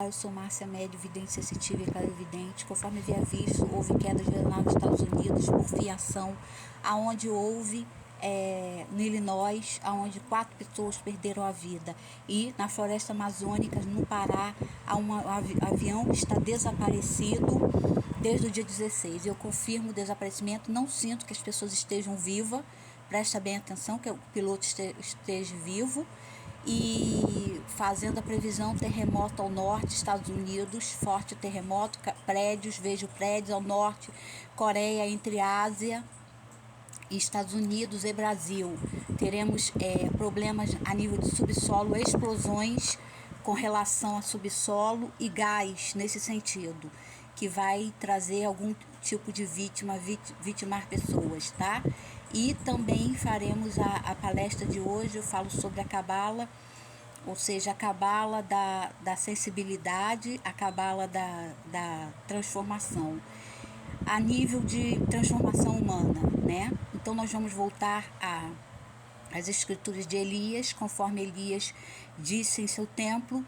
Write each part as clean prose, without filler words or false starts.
Eu sou Márcia Médio, vidente sensitiva e clarividente. Conforme havia visto, houve queda geral nos Estados Unidos por fiação, aonde houve no Illinois, aonde 4 pessoas perderam a vida. E na floresta amazônica, no Pará, há um avião que está desaparecido desde o dia 16. Eu confirmo o desaparecimento, não sinto que as pessoas estejam vivas. Presta bem atenção que o piloto esteja vivo. E fazendo a previsão, terremoto ao norte, Estados Unidos, forte terremoto, vejo prédios ao norte, Coreia, entre Ásia e Estados Unidos e Brasil. Teremos problemas a nível de subsolo, explosões com relação a subsolo e gás nesse sentido, que vai trazer algum tipo de vitimar pessoas, tá? E também faremos a palestra de hoje, eu falo sobre a cabala, ou seja, a cabala da sensibilidade, a cabala da transformação, a nível de transformação humana, né? Então nós vamos voltar às escrituras de Elias, conforme Elias disse em seu templo,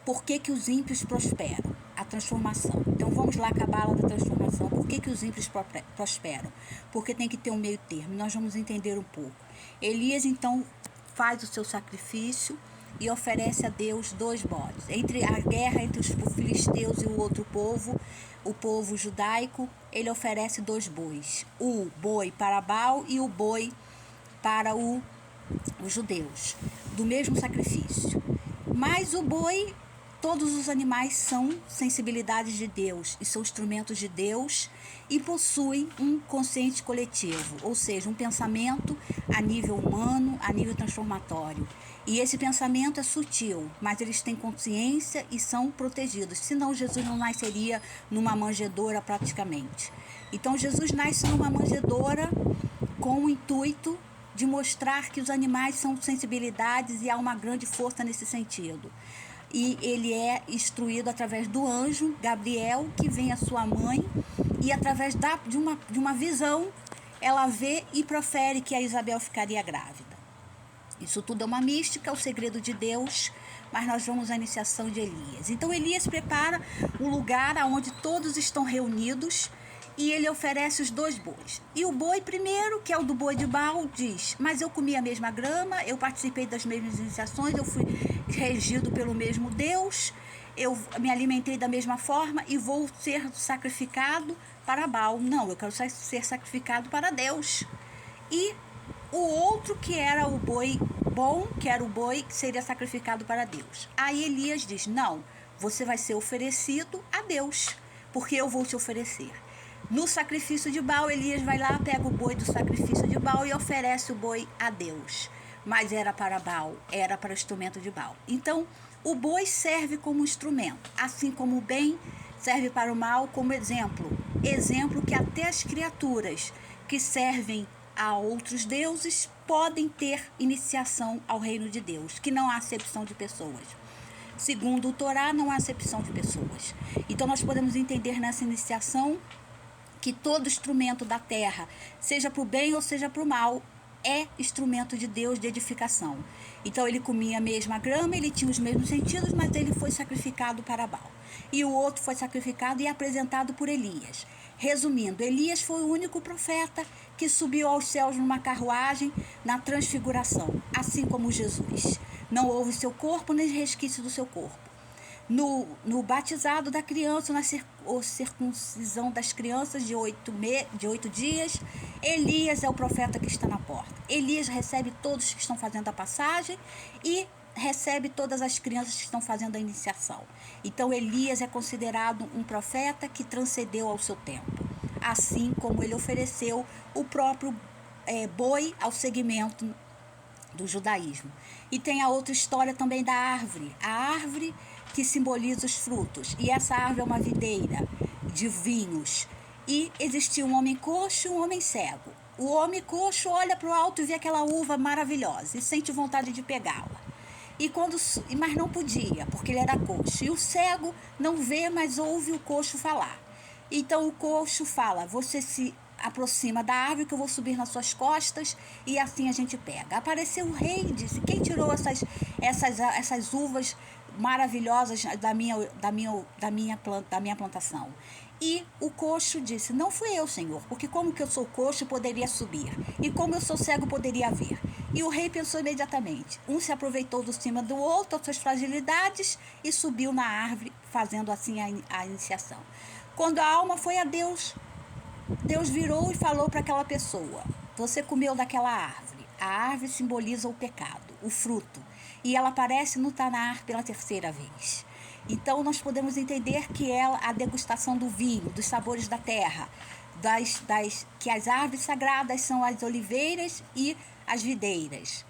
por que os ímpios prosperam? A transformação. Então vamos lá, a cabala da transformação. Por que os ímpios prosperam? Porque tem que ter um meio termo. Nós vamos entender um pouco. Elias então faz o seu sacrifício e oferece a Deus 2 bodes. Entre a guerra entre os filisteus e o outro povo, o povo judaico, ele oferece 2 bois. O boi para Baal e o boi para os judeus, do mesmo sacrifício. Mas o boi, todos os animais são sensibilidades de Deus e são instrumentos de Deus e possuem um consciente coletivo, ou seja, um pensamento a nível humano, a nível transformatório. E esse pensamento é sutil, mas eles têm consciência e são protegidos, senão Jesus não nasceria numa manjedoura praticamente. Então Jesus nasce numa manjedoura com o intuito de mostrar que os animais são sensibilidades e há uma grande força nesse sentido. E ele é instruído através do anjo Gabriel, que vem a sua mãe, e através de uma visão, ela vê e profere que a Isabel ficaria grávida. Isso tudo é uma mística, é o segredo de Deus, mas nós vamos à iniciação de Elias. Então Elias prepara um lugar onde todos estão reunidos, e ele oferece os 2 bois. E o boi primeiro, que é o do boi de Baal, diz: mas eu comi a mesma grama, eu participei das mesmas iniciações, eu fui regido pelo mesmo Deus, eu me alimentei da mesma forma e vou ser sacrificado para Baal. Não, eu quero ser sacrificado para Deus. E o outro, que era o boi bom, que era o boi que seria sacrificado para Deus. Aí Elias diz: não, você vai ser oferecido a Deus, porque eu vou te oferecer. No sacrifício de Baal, Elias vai lá, pega o boi do sacrifício de Baal e oferece o boi a Deus. Mas era para Baal, era para o instrumento de Baal. Então, o boi serve como instrumento, assim como o bem serve para o mal como exemplo. Exemplo que até as criaturas que servem a outros deuses podem ter iniciação ao reino de Deus, que não há acepção de pessoas. Segundo o Torá, não há acepção de pessoas. Então, nós podemos entender nessa iniciação que todo instrumento da terra, seja para o bem ou seja para o mal, é instrumento de Deus de edificação. Então ele comia a mesma grama, ele tinha os mesmos sentidos, mas ele foi sacrificado para Baal. E o outro foi sacrificado e apresentado por Elias. Resumindo, Elias foi o único profeta que subiu aos céus numa carruagem na transfiguração, assim como Jesus. Não houve seu corpo nem resquício do seu corpo. No batizado da criança, na circuncisão das crianças de 8 dias, Elias é o profeta que está na porta. Elias recebe todos que estão fazendo a passagem e recebe todas as crianças que estão fazendo a iniciação. Então Elias é considerado um profeta que transcendeu ao seu tempo, assim como ele ofereceu o próprio boi ao segmento do judaísmo. E tem a outra história também da árvore, a árvore que simboliza os frutos, e essa árvore é uma videira de vinhos, e existia um homem coxo e um homem cego. O homem coxo olha para o alto e vê aquela uva maravilhosa e sente vontade de pegá-la, mas não podia, porque ele era coxo. E o cego não vê, mas ouve o coxo falar. Então o coxo fala: você se aproxima da árvore que eu vou subir nas suas costas e assim a gente pega. Apareceu o rei e disse: quem tirou essas uvas maravilhosas da minha plantação. E o coxo disse: não fui eu, Senhor, porque como que eu sou coxo poderia subir? E como eu sou cego poderia ver? E o rei pensou imediatamente. Um se aproveitou do cima do outro, as suas fragilidades, e subiu na árvore, fazendo assim a iniciação. Quando a alma foi a Deus, Deus virou e falou para aquela pessoa: você comeu daquela árvore. A árvore simboliza o pecado, o fruto. E ela aparece no Tanar pela terceira vez. Então nós podemos entender que é a degustação do vinho, dos sabores da terra, que as árvores sagradas são as oliveiras e as videiras,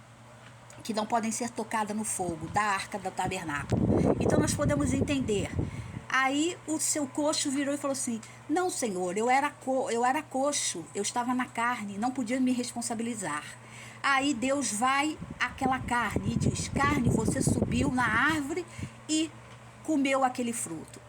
que não podem ser tocadas no fogo, da arca do tabernáculo. Então nós podemos entender. Aí o seu coxo virou e falou assim: não, Senhor, eu era coxo, eu estava na carne, não podia me responsabilizar. Aí Deus vai àquela carne e diz: carne, você subiu na árvore e comeu aquele fruto.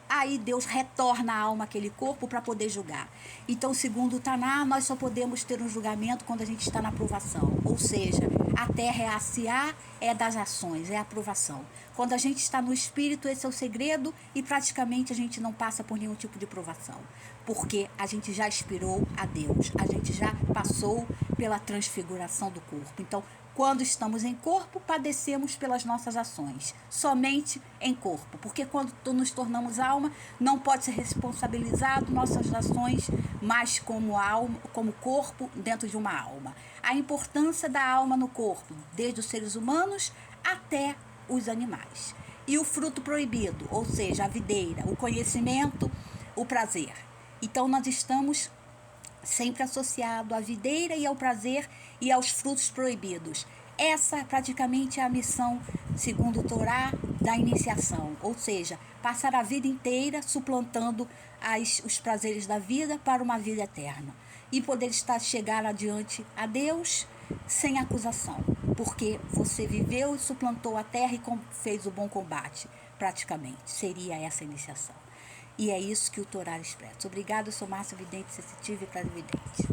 Aí Deus retorna a alma àquele corpo para poder julgar. Então, segundo o Taná, nós só podemos ter um julgamento quando a gente está na aprovação. Ou seja, a terra é a sear, é das ações, é a aprovação. Quando a gente está no Espírito, esse é o segredo, e praticamente a gente não passa por nenhum tipo de provação. Porque a gente já expirou a Deus, a gente já passou pela transfiguração do corpo. Então, quando estamos em corpo, padecemos pelas nossas ações, somente em corpo, porque quando nos tornamos alma, não pode ser responsabilizado nossas ações, mas como alma, como corpo dentro de uma alma. A importância da alma no corpo, desde os seres humanos até os animais. E o fruto proibido, ou seja, a videira, o conhecimento, o prazer. Então nós estamos sempre associado à videira e ao prazer e aos frutos proibidos. Essa praticamente é a missão, segundo o Torá, da iniciação, ou seja, passar a vida inteira suplantando os prazeres da vida para uma vida eterna e poder chegar adiante a Deus sem acusação, porque você viveu e suplantou a terra e fez o bom combate, praticamente, seria essa a iniciação. E é isso que o Torá expressa. Obrigada, eu sou Márcia Vidente, sensitiva e clarividente.